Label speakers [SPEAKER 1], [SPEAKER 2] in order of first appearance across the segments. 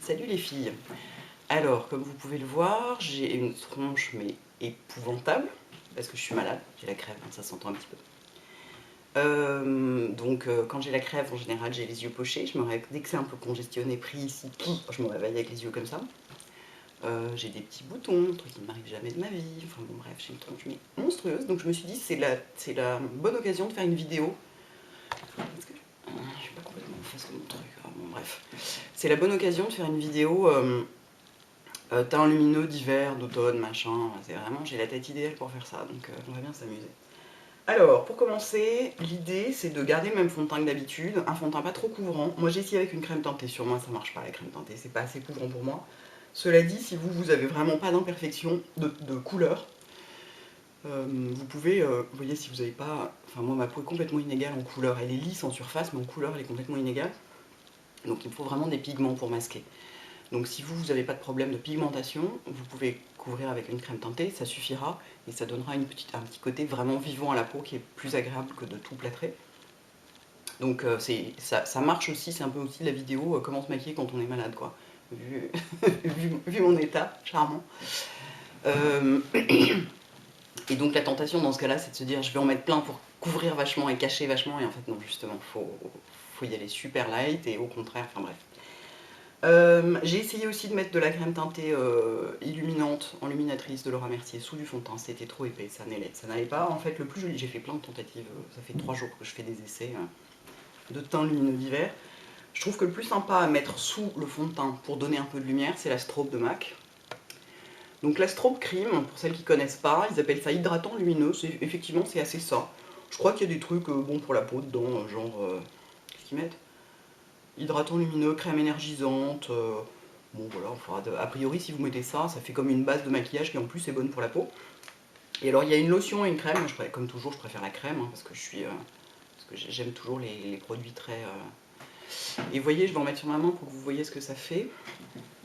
[SPEAKER 1] Salut les filles. Alors, comme vous pouvez le voir, j'ai une tronche mais épouvantable, parce que je suis malade, j'ai la crève, hein, ça s'entend un petit peu. Quand j'ai la crève, en général, j'ai les yeux pochés. Dès que c'est un peu congestionné, pris ici, je me réveille avec les yeux comme ça. J'ai des petits boutons, un truc qui ne m'arrive jamais de ma vie. Enfin bon, bref, j'ai une tronche mais monstrueuse. Donc je me suis dit, c'est la bonne occasion de faire une vidéo. Parce que je suis pas complètement en face de mon truc. Hein, bon, bref. C'est la bonne occasion de faire une vidéo teint lumineux d'hiver, d'automne, machin. C'est vraiment, j'ai la tête idéale pour faire ça, donc on va bien s'amuser. Alors, pour commencer, l'idée c'est de garder le même fond de teint que d'habitude, un fond de teint pas trop couvrant. Moi j'ai essayé avec une crème teintée, sur moi ça marche pas la crème teintée, c'est pas assez couvrant pour moi. Cela dit, si vous avez vraiment pas d'imperfection de couleur, vous pouvez, vous voyez si vous avez pas, enfin moi ma peau est complètement inégale en couleur, elle est lisse en surface mais en couleur elle est complètement inégale. Donc il me faut vraiment des pigments pour masquer. Donc si vous n'avez pas de problème de pigmentation, vous pouvez couvrir avec une crème teintée, ça suffira et ça donnera un petit côté vraiment vivant à la peau qui est plus agréable que de tout plâtrer. Donc ça marche aussi, c'est un peu aussi la vidéo comment se maquiller quand on est malade quoi. Vu, vu mon état charmant. Et donc la tentation dans ce cas là c'est de se dire je vais en mettre plein pour couvrir vachement et cacher vachement, et en fait non, justement faut y aller super light et au contraire, enfin bref. J'ai essayé aussi de mettre de la crème teintée illuminante, enluminatrice de Laura Mercier sous du fond de teint, c'était trop épais, ça n'allait pas. En fait, le plus joli, j'ai fait plein de tentatives, ça fait 3 jours que je fais des essais de teint lumineux d'hiver. Je trouve que le plus sympa à mettre sous le fond de teint pour donner un peu de lumière, c'est la Strobe de MAC. Donc la Strobe Cream, pour celles qui ne connaissent pas, ils appellent ça hydratant lumineux, effectivement c'est assez ça. Je crois qu'il y a des trucs bons pour la peau dedans, genre, qu'est-ce qu'ils mettent? Hydratant lumineux, crème énergisante. Bon voilà, a priori si vous mettez ça, ça fait comme une base de maquillage qui en plus est bonne pour la peau. Et alors il y a une lotion et une crème, comme toujours je préfère la crème hein, parce que j'aime toujours les produits très... Et vous voyez, je vais en mettre sur ma main pour que vous voyez ce que ça fait.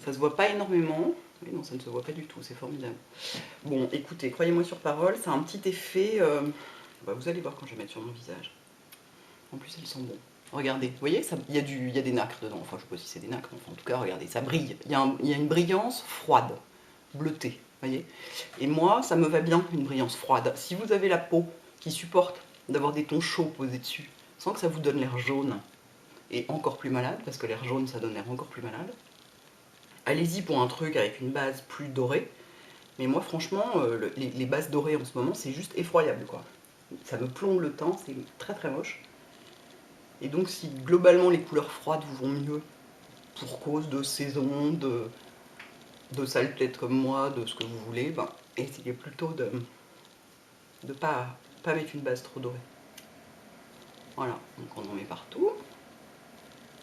[SPEAKER 1] Ça se voit pas énormément, mais non ça ne se voit pas du tout, c'est formidable. Bon écoutez, croyez-moi sur parole, ça a un petit effet... vous allez voir quand je vais mettre sur mon visage. En plus elles sont bonnes. Regardez, vous voyez, il y a des nacres dedans, enfin je sais pas si c'est des nacres, enfin en tout cas regardez, ça brille, il y a une brillance froide, bleutée, vous voyez. Et moi, ça me va bien une brillance froide. Si vous avez la peau qui supporte d'avoir des tons chauds posés dessus, sans que ça vous donne l'air jaune, et encore plus malade, parce que l'air jaune ça donne l'air encore plus malade, allez-y pour un truc avec une base plus dorée. Mais moi franchement, les bases dorées en ce moment, c'est juste effroyable quoi. Ça me plombe le teint, c'est très très moche. Et donc si globalement les couleurs froides vous vont mieux, pour cause de saison, de sale tête comme moi, de ce que vous voulez, ben, essayez plutôt de pas mettre une base trop dorée. Voilà, donc on en met partout.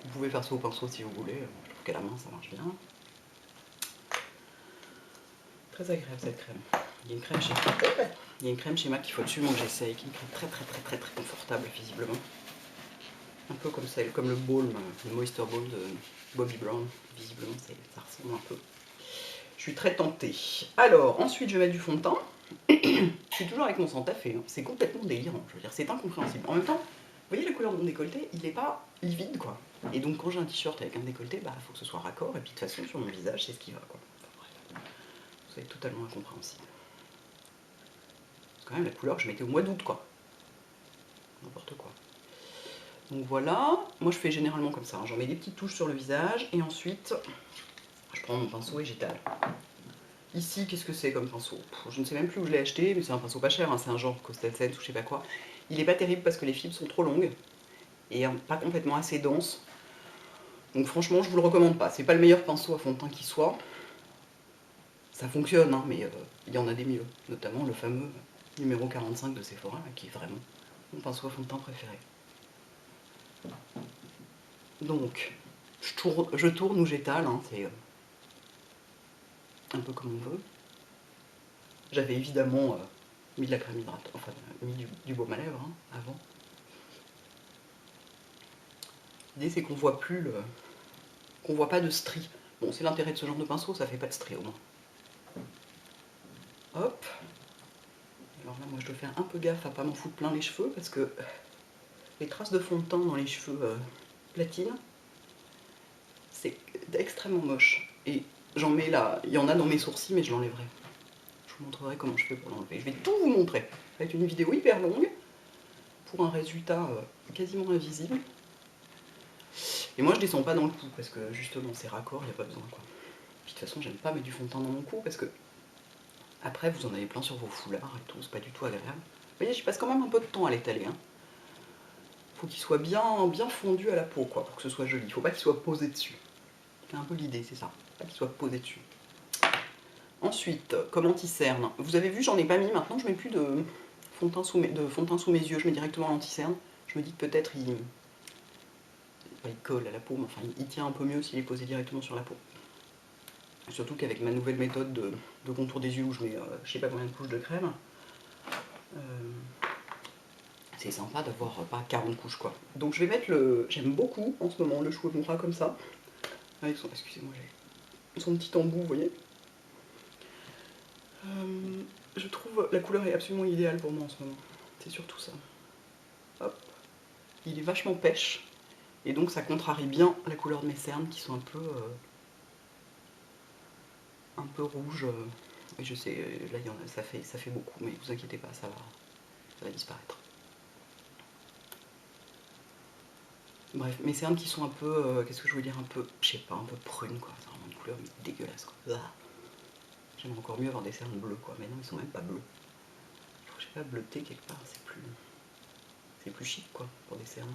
[SPEAKER 1] Vous pouvez faire ça au pinceau si vous voulez, je trouve qu'à la main ça marche bien. Très agréable cette crème. Il y a une crème chez MAC qu'il faut absolument que j'essaye, qui est une crème très confortable visiblement. Un peu comme celle, comme le Balm, le Moisture Balm de Bobbi Brown. Visiblement ça ressemble un peu. Je suis très tentée. Alors, ensuite je vais mettre du fond de teint. Je suis toujours avec mon Santa-Fe, hein. C'est complètement délirant, je veux dire, c'est incompréhensible. En même temps, vous voyez la couleur de mon décolleté, il n'est pas livide quoi. Et donc quand j'ai un t-shirt avec un décolleté, bah faut que ce soit raccord, et puis de toute façon sur mon visage c'est ce qui va quoi. Enfin, bref, c'est totalement incompréhensible. C'est quand même la couleur que je mettais au mois d'août quoi. N'importe quoi. Donc voilà, moi je fais généralement comme ça, hein. J'en mets des petites touches sur le visage, et ensuite je prends mon pinceau et j'étale. Ici, qu'est-ce que c'est comme pinceau? Je ne sais même plus où je l'ai acheté, mais c'est un pinceau pas cher, hein. C'est un genre Costelsen ou je sais pas quoi. Il est pas terrible parce que les fibres sont trop longues et pas complètement assez denses. Donc franchement, je vous le recommande pas. C'est pas le meilleur pinceau à fond de teint qui soit. Ça fonctionne, hein, mais il y en a des mieux. Notamment le fameux numéro 45 de Sephora, qui est vraiment mon pinceau à fond de teint préféré. Donc, je tourne ou j'étale, hein, c'est un peu comme on veut. J'avais évidemment mis de la crème hydratante, enfin mis du baume à lèvres hein, avant. L'idée c'est qu'on voit plus qu'on voit pas de stries. Bon, c'est l'intérêt de ce genre de pinceau, ça fait pas de stries au moins. Hop. Alors là, moi je dois faire un peu gaffe à pas m'en foutre plein les cheveux parce que les traces de fond de teint dans les cheveux platine, C'est extrêmement moche. Et j'en mets là, il y en a dans mes sourcils, mais je l'enlèverai. Je vous montrerai comment je fais pour l'enlever. Je vais tout vous montrer. Ça va être une vidéo hyper longue, pour un résultat quasiment invisible. Et moi je descends pas dans le cou, parce que justement c'est raccord, il n'y a pas besoin quoi. Puis de toute façon j'aime pas mettre du fond de teint dans mon cou, parce que après vous en avez plein sur vos foulards et tout, c'est pas du tout agréable. Vous voyez, je passe quand même un peu de temps à l'étaler. Hein. Faut qu'il soit bien fondu à la peau, quoi, pour que ce soit joli. Faut pas qu'il soit posé dessus. C'est un peu l'idée, c'est ça. Pas qu'il soit posé dessus. Ensuite, comme anti-cerne. Vous avez vu, j'en ai pas mis. Maintenant, je mets plus de fond de teint sous mes yeux. Je mets directement l'anti-cerne. Je me dis que peut-être il colle à la peau, mais enfin, il tient un peu mieux s'il est posé directement sur la peau. Surtout qu'avec ma nouvelle méthode de contour des yeux où je mets je sais pas combien de couches de crème, c'est sympa d'avoir pas 40 couches quoi. Donc je vais mettre j'aime beaucoup en ce moment le chou Moura comme ça. Avec son, excusez-moi, j'ai son petit embout, vous voyez. Je trouve la couleur est absolument idéale pour moi en ce moment. C'est surtout ça. Hop. Il est vachement pêche. Et donc ça contrarie bien la couleur de mes cernes qui sont un peu rouges. Et je sais, là ça fait beaucoup, mais vous inquiétez pas, ça va disparaître. Bref, mes cernes qui sont un peu, qu'est-ce que je veux dire, un peu, je sais pas, un peu prunes quoi. C'est vraiment une couleur dégueulasse quoi. J'aimerais encore mieux avoir des cernes bleues quoi, mais non, ils sont même pas bleus. Je sais pas, bleuté quelque part, c'est plus chic quoi, pour des cernes.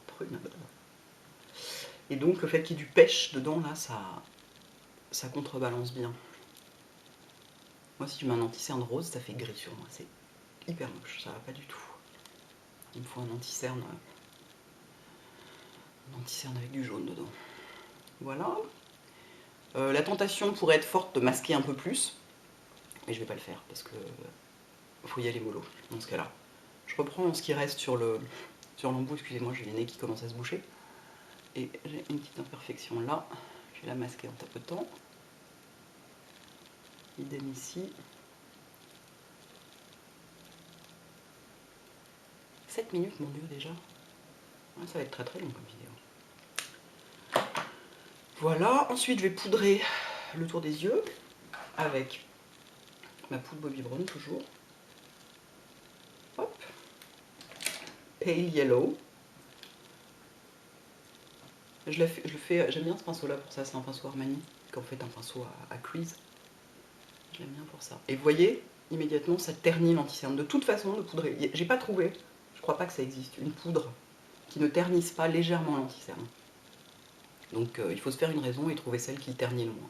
[SPEAKER 1] Prunes. Et donc le fait qu'il y ait du pêche dedans là, ça contrebalance bien. Moi si je mets un anti-cerne rose, ça fait gris sur moi, c'est hyper moche, ça va pas du tout. Il me faut un anti-cerne avec du jaune dedans. Voilà. La tentation pourrait être forte de masquer un peu plus, mais je vais pas le faire parce que faut y aller mollo dans ce cas-là. Je reprends ce qui reste sur l'embout, excusez-moi, j'ai les nez qui commencent à se boucher. Et j'ai une petite imperfection là, je vais la masquer en tapotant. Idem ici. 7 minutes mon dieu déjà. Ouais, ça va être très très long comme vidéo. Voilà, ensuite je vais poudrer le tour des yeux avec ma poudre Bobbi Brown toujours. Hop. Pale Yellow. Je le fais, j'aime bien ce pinceau là pour ça, c'est un pinceau Armani, qu'en fait un pinceau à crease. Je l'aime bien pour ça. Et vous voyez, immédiatement ça ternit l'anti-cerne. De toute façon, de poudrer, j'ai pas trouvé, je crois pas que ça existe, une poudre qui ne ternisse pas légèrement l'anti-cerne. Donc il faut se faire une raison et trouver celle qui ternit le moins.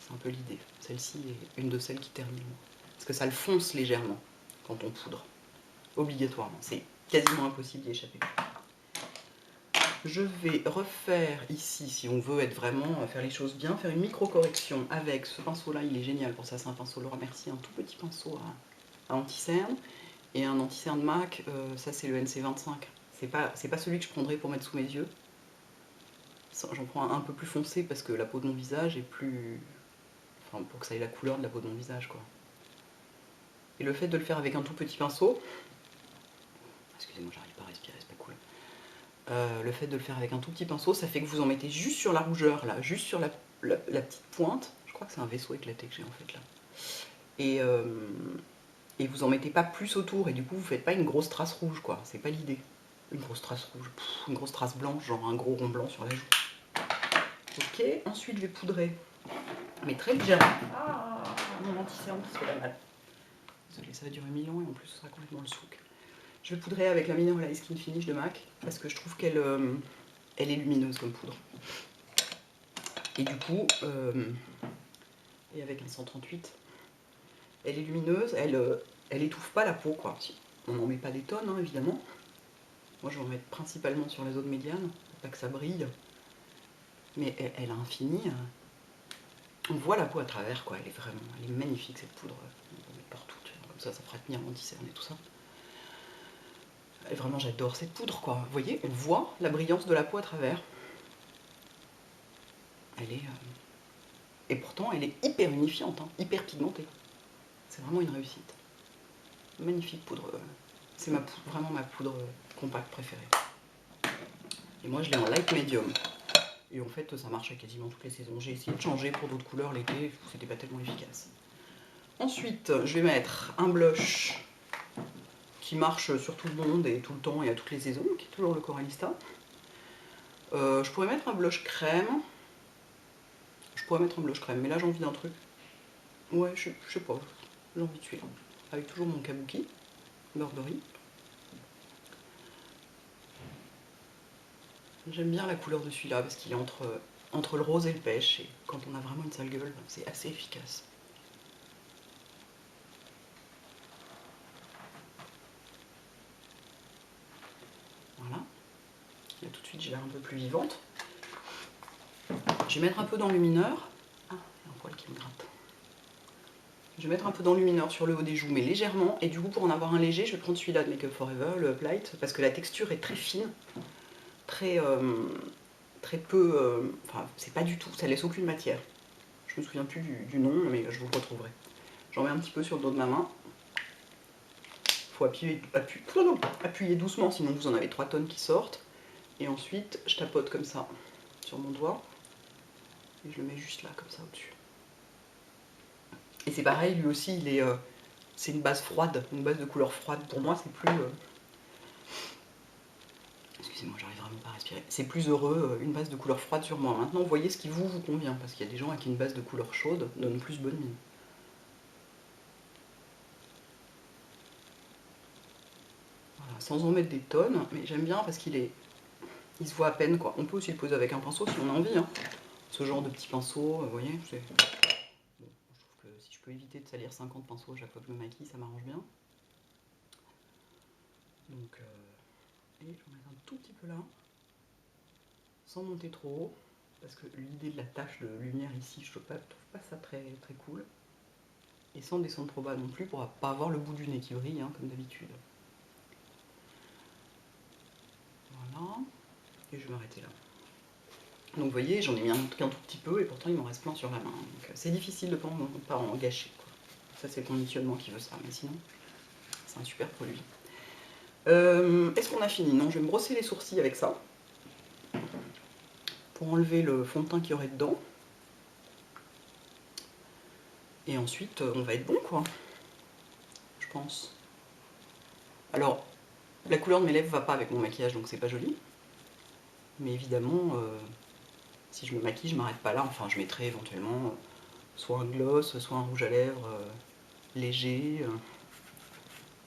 [SPEAKER 1] C'est un peu l'idée. Celle-ci est une de celles qui ternit le moins. Parce que ça le fonce légèrement quand on poudre. Obligatoirement. C'est quasiment impossible d'y échapper. Je vais refaire ici, si on veut être vraiment, faire les choses bien, faire une micro-correction avec ce pinceau-là, il est génial pour ça, c'est un pinceau Laura Mercier, un tout petit pinceau à anti-cerne, et un anti-cerne MAC, ça c'est le NC25. C'est pas celui que je prendrais pour mettre sous mes yeux. J'en prends un peu plus foncé parce que la peau de mon visage est plus... Enfin, pour que ça ait la couleur de la peau de mon visage, quoi. Et le fait de le faire avec un tout petit pinceau... Excusez-moi, j'arrive pas à respirer, c'est pas cool. Le fait de le faire avec un tout petit pinceau, ça fait que vous en mettez juste sur la rougeur, là, juste sur la petite pointe. Je crois que c'est un vaisseau éclaté que j'ai en fait là. Et vous en mettez pas plus autour, et du coup vous faites pas une grosse trace rouge, quoi. C'est pas l'idée. Une grosse trace rouge, une grosse trace blanche, genre un gros rond blanc sur la joue. Ok, ensuite je vais poudrer, mais très légèrement. Ah, mon anti-cerne qui se fait la mal. Désolée, ça va durer 1000 ans et en plus ce sera complètement le souk. Je vais poudrer avec la Mineral Skin Finish de MAC parce que je trouve qu'elle elle est lumineuse comme poudre. Et du coup, et avec un 138, elle est lumineuse, elle étouffe pas la peau, quoi. On n'en met pas des tonnes, hein, évidemment. Moi, je vais en mettre principalement sur la zone médiane, pour pas que ça brille. Mais elle a un fini. On voit la peau à travers, quoi. Elle est magnifique cette poudre. On peut mettre partout, tu vois, comme ça fera tenir l'anti-cerne et tout ça. Et vraiment, j'adore cette poudre, quoi. Vous voyez, on voit la brillance de la peau à travers. Elle est... Et pourtant, elle est hyper unifiante, hein, hyper pigmentée. C'est vraiment une réussite. Magnifique poudre. C'est vraiment ma poudre compacte préférée. Et moi, je l'ai en light medium. Et en fait, ça marche à quasiment toutes les saisons. J'ai essayé de changer pour d'autres couleurs l'été, c'était pas tellement efficace. Ensuite, je vais mettre un blush qui marche sur tout le monde et tout le temps et à toutes les saisons, qui est toujours le Coralista. Je pourrais mettre un blush crème. Mais là j'ai envie d'un truc. Ouais, je sais pas, j'ai envie de celui-là. Avec toujours mon kabuki, Burberry. J'aime bien la couleur de celui-là parce qu'il est entre le rose et le pêche. Et quand on a vraiment une sale gueule, c'est assez efficace. Voilà. Là tout de suite, j'ai l'air un peu plus vivante. Je vais mettre un peu d'enlumineur. Ah, il y a un poil qui me gratte. Je vais mettre un peu d'enlumineur sur le haut des joues, mais légèrement. Et du coup, pour en avoir un léger, je vais prendre celui-là de Make Up Forever, le Up Light, parce que la texture est très fine, très peu. Enfin, c'est pas du tout, ça laisse aucune matière. Je me souviens plus du nom, mais je vous le retrouverai. J'en mets un petit peu sur le dos de ma main. Il faut appuyer doucement, sinon vous en avez 3 tonnes qui sortent. Et ensuite, je tapote comme ça sur mon doigt. Et je le mets juste là, comme ça, au-dessus. Et c'est pareil, lui aussi, c'est une base froide, une base de couleur froide. Pour moi, c'est plus... Excusez-moi, j'arrive vraiment pas à respirer. C'est plus heureux, une base de couleur froide sur moi. Maintenant, voyez ce qui vous convient, parce qu'il y a des gens à qui une base de couleur chaude donne plus bonne mine. Voilà, sans en mettre des tonnes, mais j'aime bien parce il se voit à peine, quoi. On peut aussi le poser avec un pinceau si on a envie, hein. Ce genre de petit pinceau, vous voyez, bon, je trouve que si je peux éviter de salir 50 pinceaux à chaque fois que je me maquille, ça m'arrange bien. Donc, et je vais en mettre un tout petit peu là, sans monter trop haut, parce que l'idée de la tache de lumière ici, je trouve pas ça très, très cool. Et sans descendre trop bas non plus, pour pas avoir le bout du nez qui brille, hein, comme d'habitude. Voilà, et je vais m'arrêter là. Donc vous voyez, j'en ai mis un tout petit peu, et pourtant il m'en reste plein sur la main. Donc c'est difficile de ne pas en gâcher, quoi. Ça c'est le conditionnement qui veut ça, mais sinon, c'est un super produit. Est-ce qu'on a fini? Non, je vais me brosser les sourcils avec ça, pour enlever le fond de teint qu'il y aurait dedans. Et ensuite, on va être bon, quoi. Je pense. Alors, la couleur de mes lèvres va pas avec mon maquillage, donc c'est pas joli. Mais évidemment, si je me maquille, je m'arrête pas là. Enfin, je mettrai éventuellement soit un gloss, soit un rouge à lèvres léger,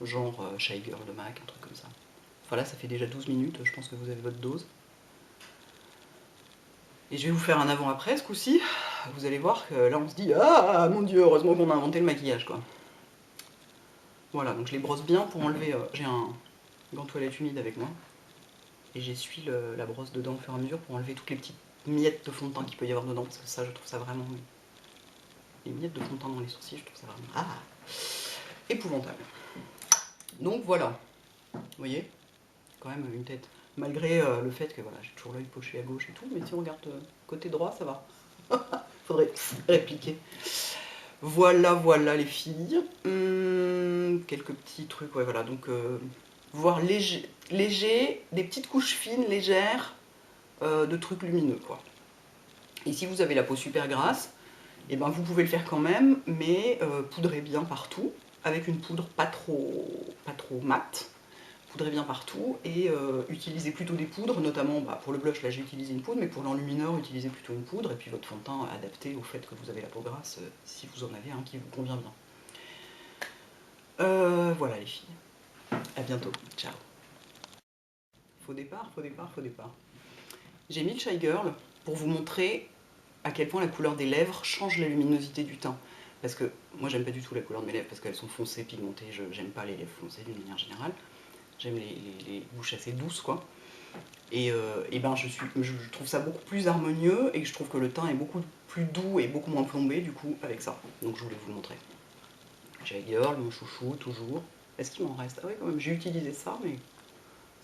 [SPEAKER 1] genre Shy Girl de MAC, un truc comme ça. Voilà, ça fait déjà 12 minutes, je pense que vous avez votre dose. Et je vais vous faire un avant-après ce coup-ci. Vous allez voir que là on se dit « Ah mon dieu, heureusement qu'on a inventé le maquillage, quoi ». Voilà, donc je les brosse bien pour enlever... j'ai un gant toilette humide avec moi. Et j'essuie la brosse dedans au fur et à mesure pour enlever toutes les petites miettes de fond de teint qu'il peut y avoir dedans. Parce que ça, je trouve ça vraiment... Les miettes de fond de teint dans les sourcils, je trouve ça vraiment... épouvantable. Donc voilà. Vous voyez, quand même une tête. Malgré le fait que voilà, j'ai toujours l'œil poché à gauche et tout, mais si on regarde côté droit, ça va. Faudrait répliquer. Voilà, voilà les filles. Quelques petits trucs, ouais, voilà. Donc, voir léger, des petites couches fines, légères, de trucs lumineux, quoi. Et si vous avez la peau super grasse, et ben vous pouvez le faire quand même, mais poudrez bien partout, avec une poudre pas trop mate. Poudrez bien partout et utilisez plutôt des poudres, notamment pour le blush, là j'ai utilisé une poudre, mais pour l'enlumineur, utilisez plutôt une poudre, et puis votre fond de teint adapté au fait que vous avez la peau grasse, si vous en avez un qui vous convient bien. Voilà les filles, à bientôt, ciao. Faux départ, faux départ, faux départ. J'ai mis le Shy Girl pour vous montrer à quel point la couleur des lèvres change la luminosité du teint. Parce que moi j'aime pas du tout la couleur de mes lèvres parce qu'elles sont foncées, pigmentées, j'aime pas les lèvres foncées d'une manière générale. J'aime les bouches assez douces, quoi. Et ben je trouve ça beaucoup plus harmonieux et je trouve que le teint est beaucoup plus doux et beaucoup moins plombé du coup avec ça. Donc je voulais vous le montrer. Shy Girl, mon chouchou, toujours. Est-ce qu'il m'en reste? Ah oui quand même, j'ai utilisé ça mais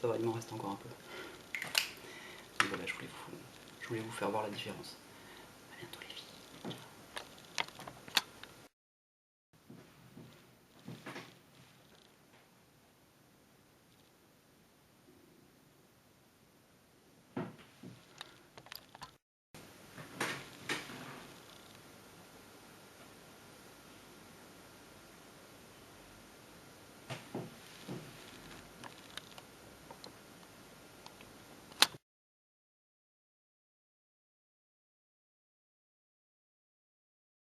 [SPEAKER 1] ça va, il m'en reste encore un peu. Donc voilà, je voulais vous faire voir la différence. À bientôt les filles.